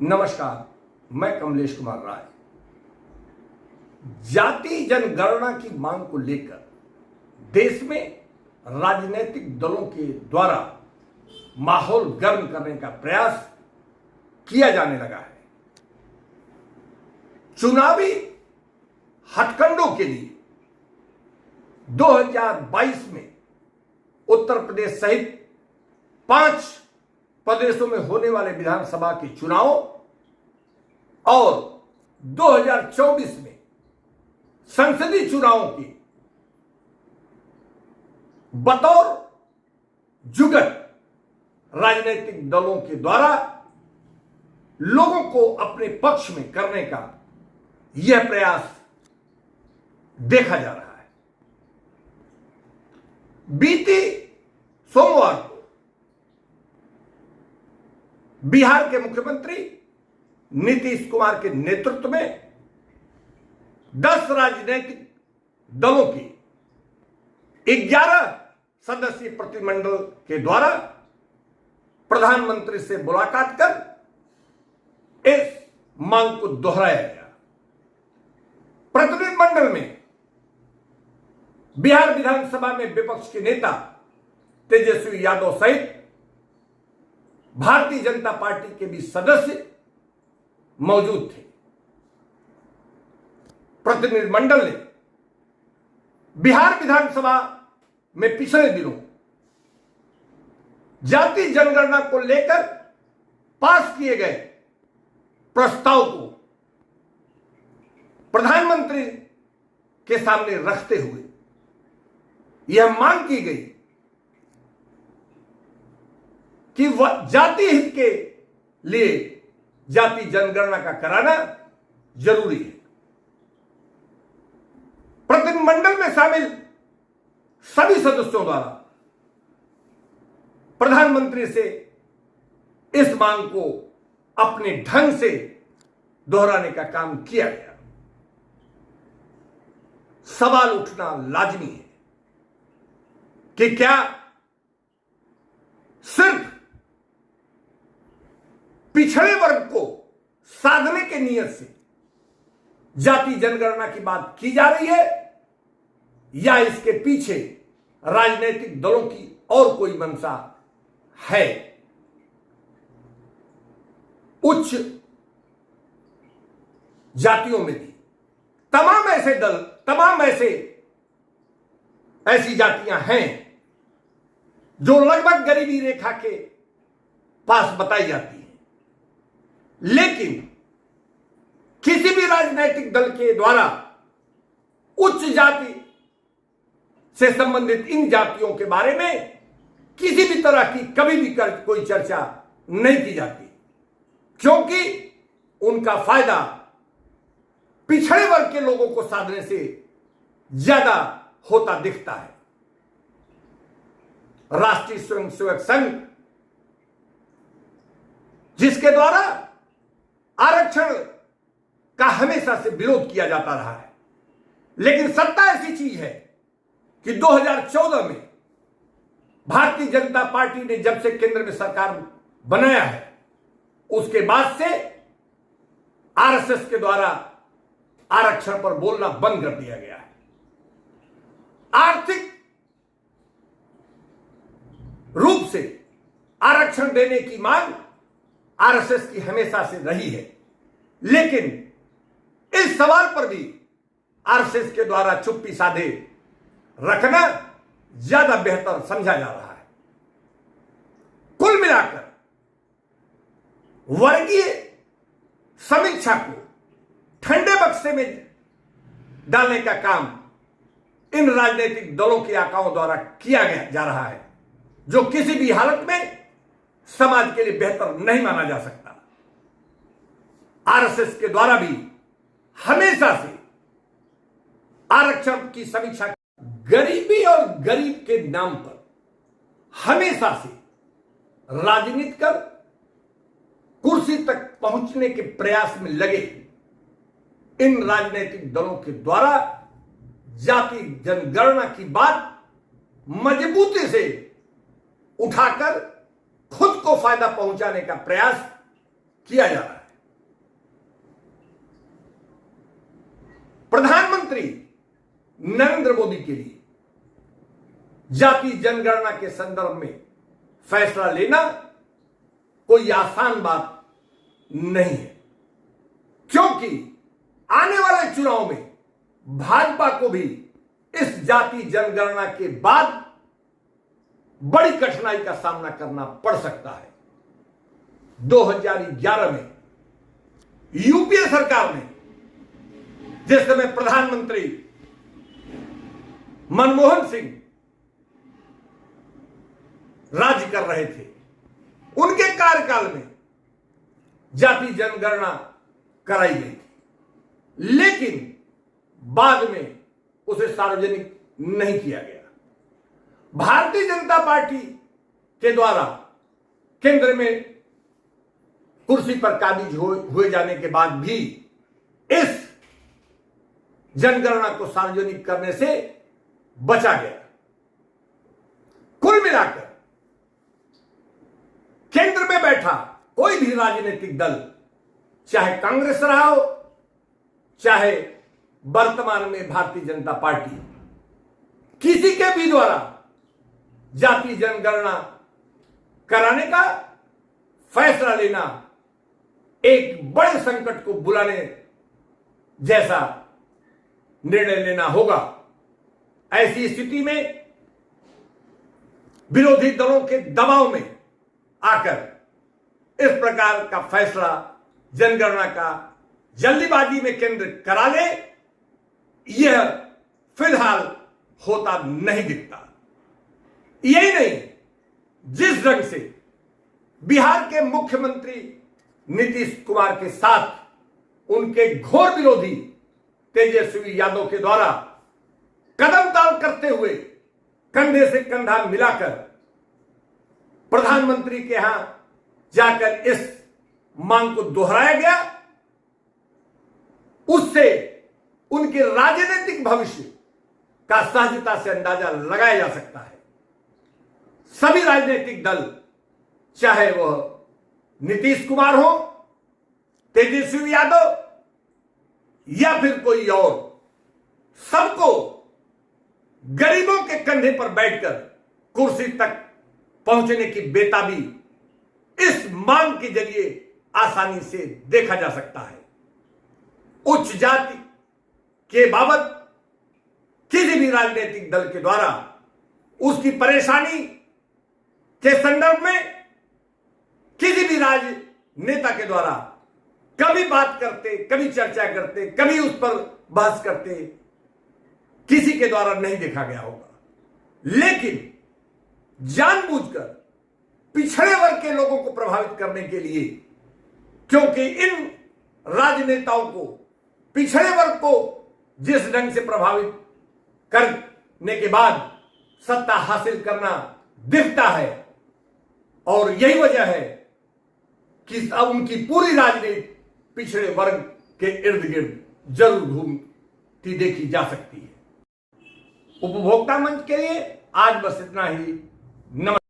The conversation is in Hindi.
नमस्कार, मैं कमलेश कुमार राय। जाति जनगणना की मांग को लेकर देश में राजनीतिक दलों के द्वारा माहौल गर्म करने का प्रयास किया जाने लगा है। चुनावी हथकंडों के लिए 2022 में उत्तर प्रदेश सहित 5 प्रदेशों में होने वाले विधानसभा के चुनाव और 2024 में संसदीय चुनावों की बतौर जुगत राजनीतिक दलों के द्वारा लोगों को अपने पक्ष में करने का यह प्रयास देखा जा रहा है। बीते सोमवार को बिहार के मुख्यमंत्री नीतीश कुमार के नेतृत्व में 10 राजनीतिक दलों की 11 सदस्यीय प्रतिनिधिमंडल के द्वारा प्रधानमंत्री से मुलाकात कर इस मांग को दोहराया गया। प्रतिनिधिमंडल में बिहार विधानसभा में विपक्ष के नेता तेजस्वी यादव सहित भारतीय जनता पार्टी के भी सदस्य मौजूद थे। प्रतिनिधिमंडल ने बिहार विधानसभा में पिछले दिनों जाति जनगणना को लेकर पास किए गए प्रस्ताव को प्रधानमंत्री के सामने रखते हुए यह मांग की गई कि वह जाति हित के लिए जाति जनगणना का कराना जरूरी है। प्रतिनिधिमंडल में शामिल सभी सदस्यों द्वारा प्रधानमंत्री से इस मांग को अपने ढंग से दोहराने का काम किया गया। सवाल उठना लाजमी है कि क्या सिर्फ पिछड़े वर्ग को साधने के नियत से जाति जनगणना की बात की जा रही है या इसके पीछे राजनीतिक दलों की और कोई मंशा है। उच्च जातियों में भी तमाम ऐसे दल, तमाम ऐसी जातियां हैं जो लगभग गरीबी रेखा के पास बताई जाती है, लेकिन किसी भी राजनीतिक दल के द्वारा उच्च जाति से संबंधित इन जातियों के बारे में किसी भी तरह की कभी भी कोई चर्चा नहीं की जाती, क्योंकि उनका फायदा पिछड़े वर्ग के लोगों को साधने से ज्यादा होता दिखता है। राष्ट्रीय स्वयंसेवक संघ, जिसके द्वारा आरक्षण का हमेशा से विरोध किया जाता रहा है, लेकिन सत्ता ऐसी चीज है कि 2014 में भारतीय जनता पार्टी ने जब से केंद्र में सरकार बनाया है, उसके बाद से आरएसएस के द्वारा आरक्षण पर बोलना बंद कर दिया गया है। आर्थिक रूप से आरक्षण देने की मांग आरएसएस की हमेशा से रही है, लेकिन इस सवाल पर भी आरएसएस के द्वारा चुप्पी साधे रखना ज्यादा बेहतर समझा जा रहा है। कुल मिलाकर वर्गीय समीक्षा को ठंडे बक्से में डालने का काम इन राजनीतिक दलों के आकाओं द्वारा किया गया जा रहा है, जो किसी भी हालत में समाज के लिए बेहतर नहीं माना जा सकता। आरएसएस के द्वारा भी हमेशा से आरक्षण की समीक्षा गरीबी और गरीब के नाम पर हमेशा से राजनीति कर कुर्सी तक पहुंचने के प्रयास में लगे इन राजनीतिक दलों के द्वारा जाति जनगणना की बात मजबूती से उठाकर खुद को फायदा पहुंचाने का प्रयास किया जा रहा है। प्रधानमंत्री नरेंद्र मोदी के लिए जाति जनगणना के संदर्भ में फैसला लेना कोई आसान बात नहीं है, क्योंकि आने वाले चुनाव में भाजपा को भी इस जाति जनगणना के बाद बड़ी कठिनाई का सामना करना पड़ सकता है। 2011 में यूपीए सरकार ने, जिस समय प्रधानमंत्री मनमोहन सिंह राज्य कर रहे थे, उनके कार्यकाल में जाति जनगणना कराई गई थी, लेकिन बाद में उसे सार्वजनिक नहीं किया गया। भारतीय जनता पार्टी के द्वारा केंद्र में कुर्सी पर काबिज हुए जाने के बाद भी इस जनगणना को सार्वजनिक करने से बचा गया। कुल मिलाकर केंद्र में बैठा कोई भी राजनीतिक दल, चाहे कांग्रेस रहा हो, चाहे वर्तमान में भारतीय जनता पार्टी, किसी के भी द्वारा जाति जनगणना कराने का फैसला लेना एक बड़े संकट को बुलाने जैसा निर्णय लेना होगा। ऐसी स्थिति में विरोधी दलों के दबाव में आकर इस प्रकार का फैसला जनगणना का जल्दीबाजी में केंद्र करा ले, यह फिलहाल होता नहीं दिखता। यही नहीं, जिस ढंग से बिहार के मुख्यमंत्री नीतीश कुमार के साथ उनके घोर विरोधी तेजस्वी यादव के द्वारा कदम ताल करते हुए कंधे से कंधा मिलाकर प्रधानमंत्री के यहां जाकर इस मांग को दोहराया गया, उससे उनके राजनीतिक भविष्य का सहजता से अंदाजा लगाया जा सकता है। सभी राजनीतिक दल, चाहे वह नीतीश कुमार हो, तेजस्वी यादव या फिर कोई और, सबको गरीबों के कंधे पर बैठकर कुर्सी तक पहुंचने की बेताबी इस मांग के जरिए आसानी से देखा जा सकता है। उच्च जाति के बाबत किसी भी राजनीतिक दल के द्वारा उसकी परेशानी के संदर्भ में किसी भी राजनेता के द्वारा कभी बात करते, कभी चर्चा करते, कभी उस पर बहस करते किसी के द्वारा नहीं देखा गया होगा। लेकिन जानबूझकर पिछड़े वर्ग के लोगों को प्रभावित करने के लिए, क्योंकि इन राजनेताओं को, पिछड़े वर्ग को जिस ढंग से प्रभावित करने के बाद सत्ता हासिल करना दिखता है, और यही वजह है कि अब उनकी पूरी राजनीति पिछड़े वर्ग के इर्द गिर्द जरूर घूमती देखी जा सकती है। उपभोक्ता मंच के लिए आज बस इतना ही। नमस्कार।